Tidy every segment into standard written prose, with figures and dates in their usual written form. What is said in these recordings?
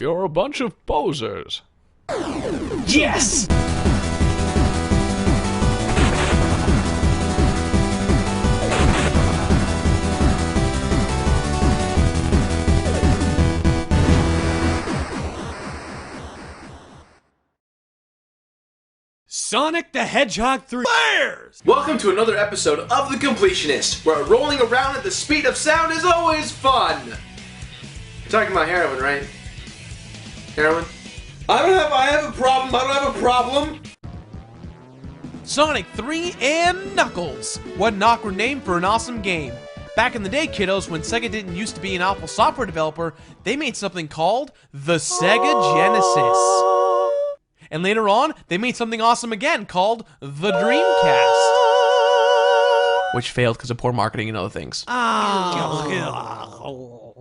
you're a bunch of posers. Yes! Sonic the Hedgehog 3 Bears! Welcome to another episode of The Completionist, where rolling around at the speed of sound is always fun! You're talking about heroin, right? Heroin? I have a problem, I don't have a problem! Sonic 3 and Knuckles! What an awkward name for an awesome game. Back in the day, kiddos, when Sega didn't used to be an awful software developer, they made something called the Sega Genesis. And later on, they made something awesome again called the Dreamcast. Which failed because of poor marketing and other things.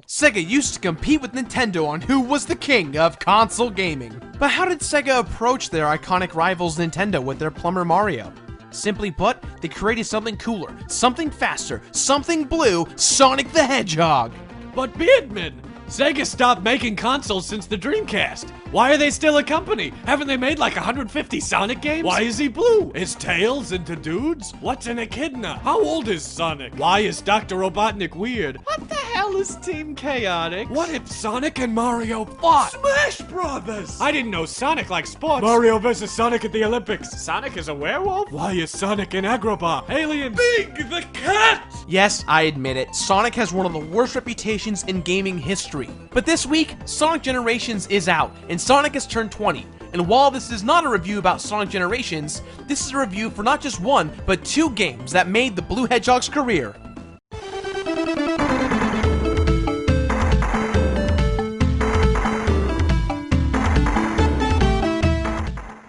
Sega used to compete with Nintendo on who was the king of console gaming. But how did Sega approach their iconic rivals Nintendo with their plumber Mario? Simply put, they created something cooler, something faster, something blue, Sonic the Hedgehog. But Beardman, Sega stopped making consoles since the Dreamcast. Why are they still a company? Haven't they made like 150 Sonic games? Why is he blue? Is Tails into dudes? What's an echidna? How old is Sonic? Why is Dr. Robotnik weird? What the hell is Team Chaotix? What if Sonic and Mario fought? Smash Brothers! I didn't know Sonic liked sports. Mario versus Sonic at the Olympics. Sonic is a werewolf? Why is Sonic an Agrabah? Alien Big the Cat! Yes, I admit it, Sonic has one of the worst reputations in gaming history. But this week, Sonic Generations is out, and Sonic has turned 20. And while this is not a review about Sonic Generations, this is a review for not just one, but two games that made the Blue Hedgehog's career.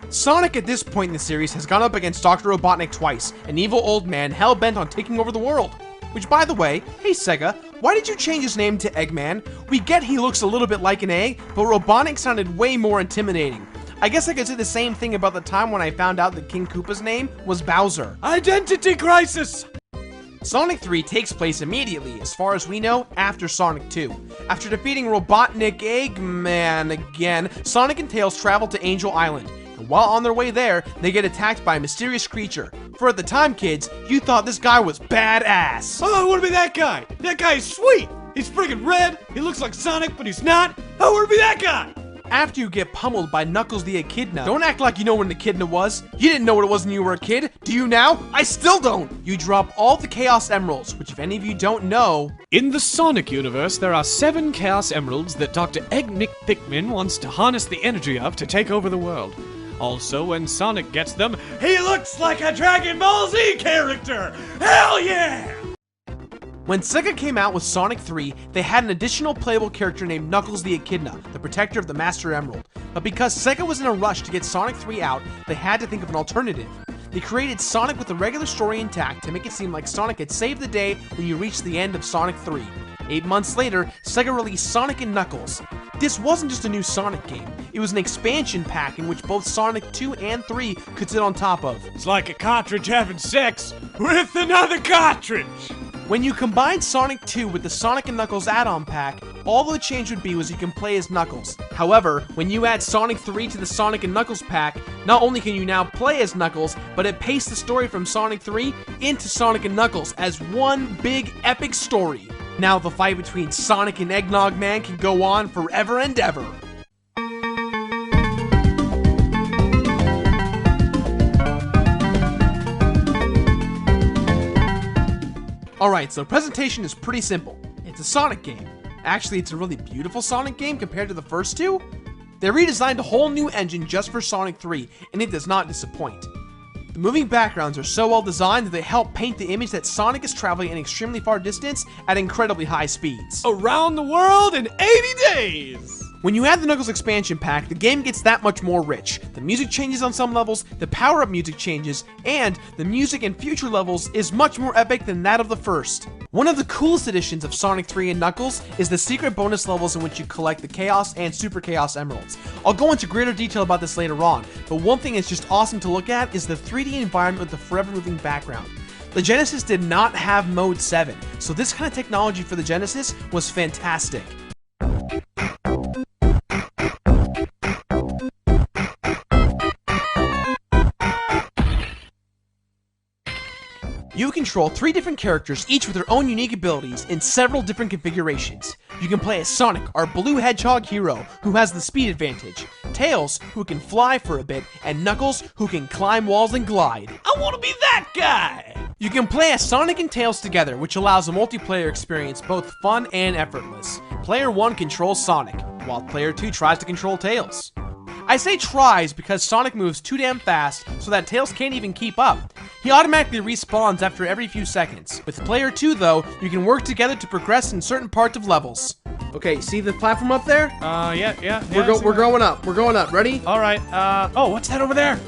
Sonic at this point in the series has gone up against Dr. Robotnik twice, an evil old man hell-bent on taking over the world. Which, by the way, hey Sega, why did you change his name to Eggman? We get he looks a little bit like an egg, but Robotnik sounded way more intimidating. I guess I could say the same thing about the time when I found out that King Koopa's name was Bowser. Identity crisis! Sonic 3 takes place immediately, as far as we know, after Sonic 2. After defeating Robotnik Eggman again, Sonic and Tails travel to Angel Island. And while on their way there, they get attacked by a mysterious creature. For at the time, kids, you thought this guy was badass. Oh, I want to be that guy. That guy is sweet. He's friggin' red. He looks like Sonic, but he's not. I want to be that guy. After you get pummeled by Knuckles the Echidna, don't act like you know what an echidna was. You didn't know what it was when you were a kid. Do you now? I still don't. You drop all the Chaos Emeralds, which if any of you don't know... In the Sonic universe, there are 7 Chaos Emeralds that Dr. Eggnick Thickman wants to harness the energy of to take over the world. Also, when Sonic gets them, he looks like a Dragon Ball Z character! Hell yeah! When Sega came out with Sonic 3, they had an additional playable character named Knuckles the Echidna, the protector of the Master Emerald. But because Sega was in a rush to get Sonic 3 out, they had to think of an alternative. They created Sonic with the regular story intact to make it seem like Sonic had saved the day when you reached the end of Sonic 3. 8 months later, Sega released Sonic and Knuckles. This wasn't just a new Sonic game, it was an expansion pack in which both Sonic 2 and 3 could sit on top of. It's like a cartridge having sex with another cartridge! When you combine Sonic 2 with the Sonic and Knuckles add-on pack, all the change would be was you can play as Knuckles. However, when you add Sonic 3 to the Sonic and Knuckles pack, not only can you now play as Knuckles, but it pastes the story from Sonic 3 into Sonic and Knuckles as one big epic story. Now the fight between Sonic and Eggnog Man can go on forever and ever. Alright, so the presentation is pretty simple. It's a Sonic game. Actually, it's a really beautiful Sonic game compared to the first two. They redesigned a whole new engine just for Sonic 3, and it does not disappoint. The moving backgrounds are so well designed that they help paint the image that Sonic is traveling an extremely far distance at incredibly high speeds. Around the world in 80 days! When you add the Knuckles expansion pack, the game gets that much more rich. The music changes on some levels, the power-up music changes, and the music in future levels is much more epic than that of the first. One of the coolest additions of Sonic 3 and Knuckles is the secret bonus levels in which you collect the Chaos and Super Chaos Emeralds. I'll go into greater detail about this later on, but one thing that's just awesome to look at is the 3D environment with the forever moving background. The Genesis did not have Mode 7, so this kind of technology for the Genesis was fantastic. control 3 different characters, each with their own unique abilities in several different configurations. You can play as Sonic, our blue hedgehog hero, who has the speed advantage, Tails, who can fly for a bit, and Knuckles, who can climb walls and glide. I want to be that guy! You can play as Sonic and Tails together, which allows a multiplayer experience both fun and effortless. Player 1 controls Sonic, while Player 2 tries to control Tails. I say tries because Sonic moves too damn fast so that Tails can't even keep up. He automatically respawns after every few seconds. With Player 2 though, you can work together to progress in certain parts of levels. Okay, see the platform up there? Yeah. We're going up. We're going up. Ready? All right. Oh, what's that over there?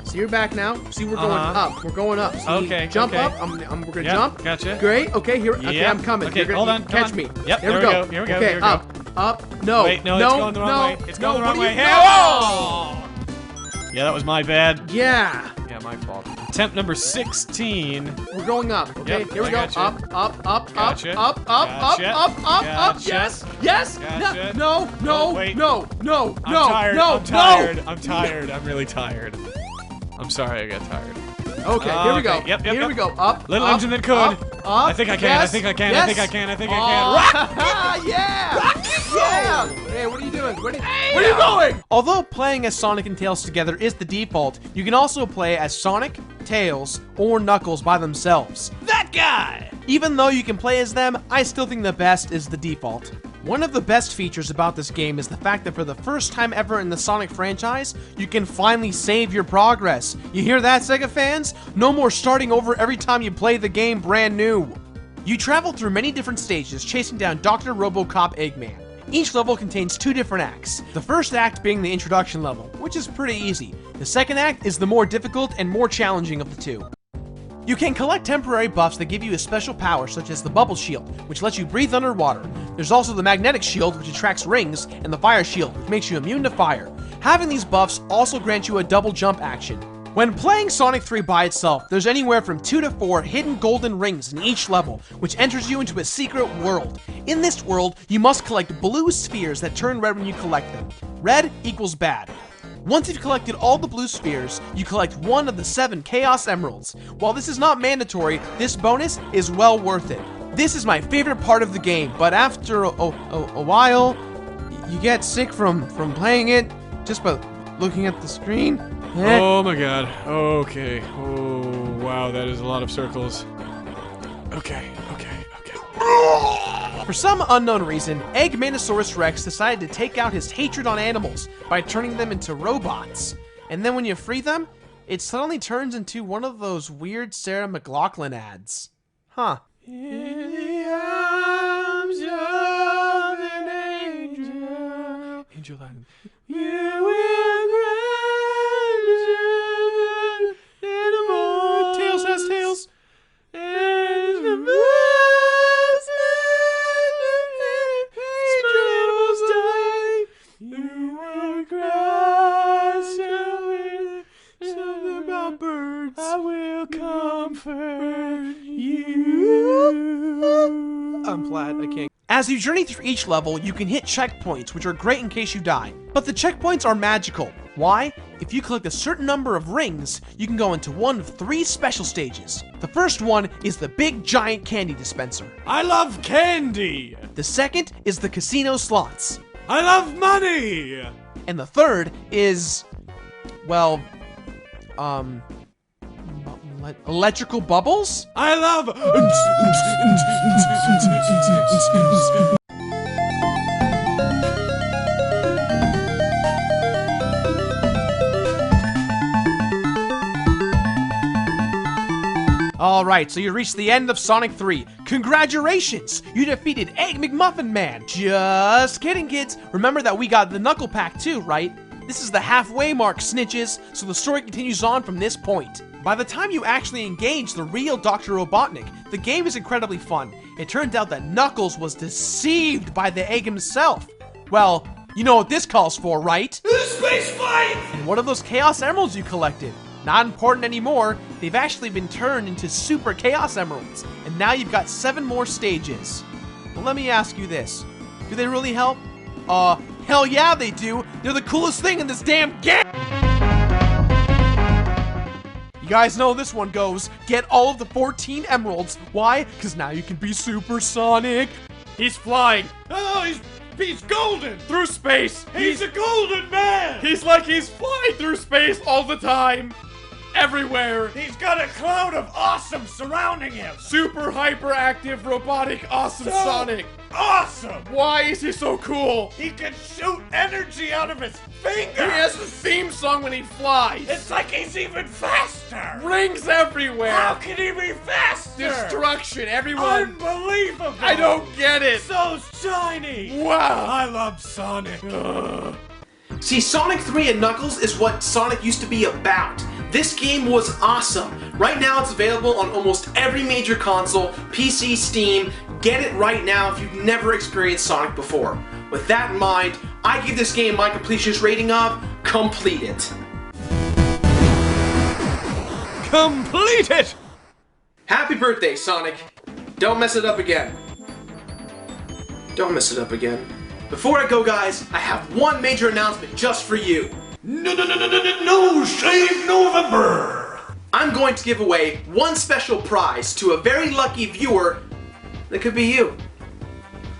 See, you're back now. See, we're going up. We're going up. See, Okay, jump okay. up. We're gonna Yep, jump. gotcha. Great. Okay, here. Okay, Yep. I'm coming. Okay, You're gonna hold on, catch come me. on. Yep, Here there we we go. go, here we go, Okay, here we go. up. No. Wait, no, it's going the wrong way. It's going the wrong what are way. you- Hey, Oh! Yeah, that was my bad. Yeah. Yeah, my fault. Attempt number 16. We're going up. Okay, Yep, here we I go. gotcha. Up. Gotcha. Up. Gotcha. Gotcha. Yes. Gotcha. No. Oh, wait. No. I'm tired. I'm tired. I'm really tired. I'm sorry I got tired. Okay, here we go. Okay, yep, Here we go. Up. Little up, engine that could. Up. I think I can. Yes, I think I can. Yes. I think I can. I think I can. Yeah. Yeah. Hey, what are you doing? Where are you going? Although playing as Sonic and Tails together is the default, you can also play as Sonic, Tails, or Knuckles by themselves. That guy! Even though you can play as them, I still think the best is the default. One of the best features about this game is the fact that for the first time ever in the Sonic franchise, you can finally save your progress. You hear that, Sega fans? No more starting over every time you play the game brand new. You travel through many different stages, chasing down Dr. Robocop Eggman. Each level contains 2 different acts. The first act being the introduction level, which is pretty easy. The second act is the more difficult and more challenging of the 2. You can collect temporary buffs that give you a special power, such as the Bubble Shield, which lets you breathe underwater. There's also the Magnetic Shield, which attracts rings, and the Fire Shield, which makes you immune to fire. Having these buffs also grants you a double jump action. When playing Sonic 3 by itself, there's anywhere from 2 to 4 hidden golden rings in each level, which enters you into a secret world. In this world, you must collect blue spheres that turn red when you collect them. Red equals bad. Once you've collected all the blue spheres, you collect 1 of the 7 Chaos Emeralds. While this is not mandatory, this bonus is well worth it. This is my favorite part of the game, but after a while, you get sick from playing it just by looking at the screen. Oh my god. Okay. Oh, wow, that is a lot of circles. Okay. For some unknown reason, Eggmanosaurus Rex decided to take out his hatred on animals by turning them into robots. And then when you free them, it suddenly turns into one of those weird Sarah McLachlan ads. Huh. In the arms of an angel. Angel Island. You will grant animal. Tails has tails. And the you will cry something about birds. I will comfort you. I'm glad I can't. As you journey through each level, you can hit checkpoints, which are great in case you die. But the checkpoints are magical. Why? If you collect a certain number of rings, you can go into one of 3 special stages. The first one is the big giant candy dispenser. I love candy! The second is the casino slots. I love money! And the third is, well, electrical bubbles? I love... Alright, so you reached the end of Sonic 3. Congratulations! You defeated Egg McMuffin Man! Just kidding, kids. Remember that we got the Knuckle Pack too, right? This is the halfway mark, snitches, so the story continues on from this point. By the time you actually engage the real Dr. Robotnik, the game is incredibly fun. It turns out that Knuckles was deceived by the egg himself. Well, you know what this calls for, right? Space fight! And what are those Chaos Emeralds you collected? Not important anymore. They've actually been turned into Super Chaos Emeralds, and now you've got 7 more stages. Well, let me ask you this. Do they really help? Hell yeah they do! They're the coolest thing in this damn game! You guys know this one goes. Get all of the 14 emeralds. Why? Because now you can be Super Sonic. He's flying. Oh, he's golden through space. He's a golden man. He's flying through space all the time. Everywhere. He's got a cloud of awesome surrounding him. Super hyperactive, robotic, awesome Sonic. Awesome! Why is he so cool? He can shoot energy out of his finger. He has a theme song when he flies. It's like he's even faster. Rings everywhere. How can he be faster? Destruction, everyone. Unbelievable. I don't get it. So shiny. Wow. I love Sonic. See, Sonic 3 and Knuckles is what Sonic used to be about. This game was awesome. Right now it's available on almost every major console, PC, Steam. Get it right now if you've never experienced Sonic before. With that in mind, I give this game my completionist rating of Complete It. Complete it! Happy birthday, Sonic. Don't mess it up again. Don't mess it up again. Before I go, guys, I have one major announcement just for you. No Shave November! I'm going to give away one special prize to a very lucky viewer. That could be you.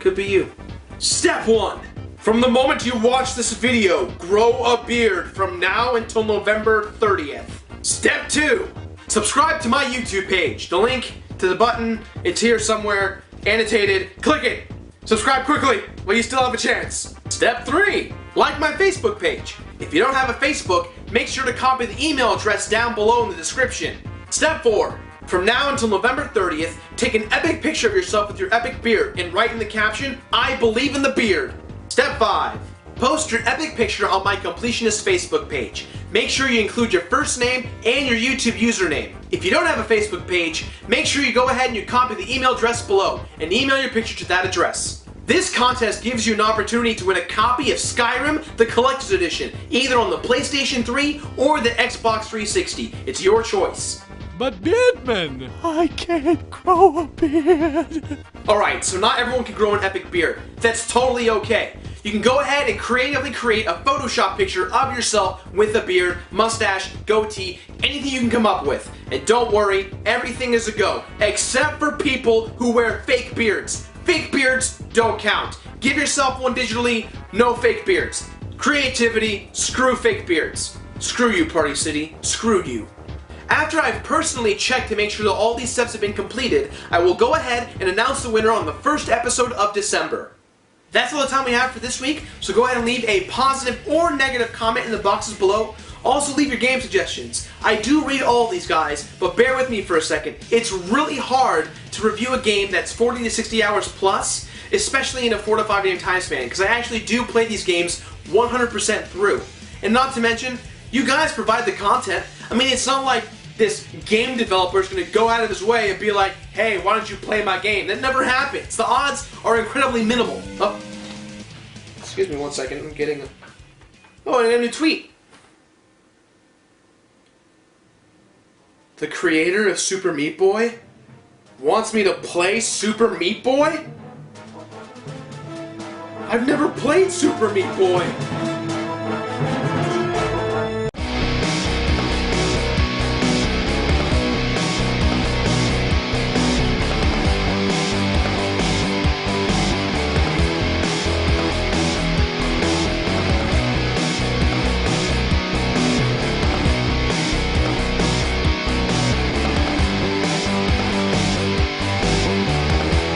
Could be you. Step 1. From the moment you watch this video, grow a beard from now until November 30th. Step 2. Subscribe to my YouTube page. The link to the button, it's here somewhere, annotated. Click it. Subscribe quickly while you still have a chance. Step 3. Like my Facebook page. If you don't have a Facebook, make sure to copy the email address down below in the description. Step 4. From now until November 30th, take an epic picture of yourself with your epic beard and write in the caption, I believe in the beard. Step 5. Post your epic picture on my Completionist Facebook page. Make sure you include your first name and your YouTube username. If you don't have a Facebook page, make sure you go ahead and you copy the email address below and email your picture to that address. This contest gives you an opportunity to win a copy of Skyrim, the Collector's Edition, either on the PlayStation 3 or the Xbox 360. It's your choice. But Beardman, I can't grow a beard. Alright, so not everyone can grow an epic beard. That's totally okay. You can go ahead and creatively create a Photoshop picture of yourself with a beard, mustache, goatee, anything you can come up with. And don't worry, everything is a go, except for people who wear fake beards. Fake beards don't count. Give yourself one digitally, no fake beards. Creativity, screw fake beards. Screw you, Party City, screw you. After I've personally checked to make sure that all these steps have been completed, I will go ahead and announce the winner on the first episode of December. That's all the time we have for this week, so go ahead and leave a positive or negative comment in the boxes below. Also leave your game suggestions. I do read all of these, guys, but bear with me for a second. It's really hard to review a game that's 40 to 60 hours plus, especially in a 4 to 5 game time span, because I actually do play these games 100% through. And not to mention, you guys provide the content. I mean, it's not like this game developer is going to go out of his way and be like, hey, why don't you play my game? That never happens. The odds are incredibly minimal. Oh, excuse me one second. I'm getting a... Oh, and a new tweet. The creator of Super Meat Boy wants me to play Super Meat Boy? I've never played Super Meat Boy.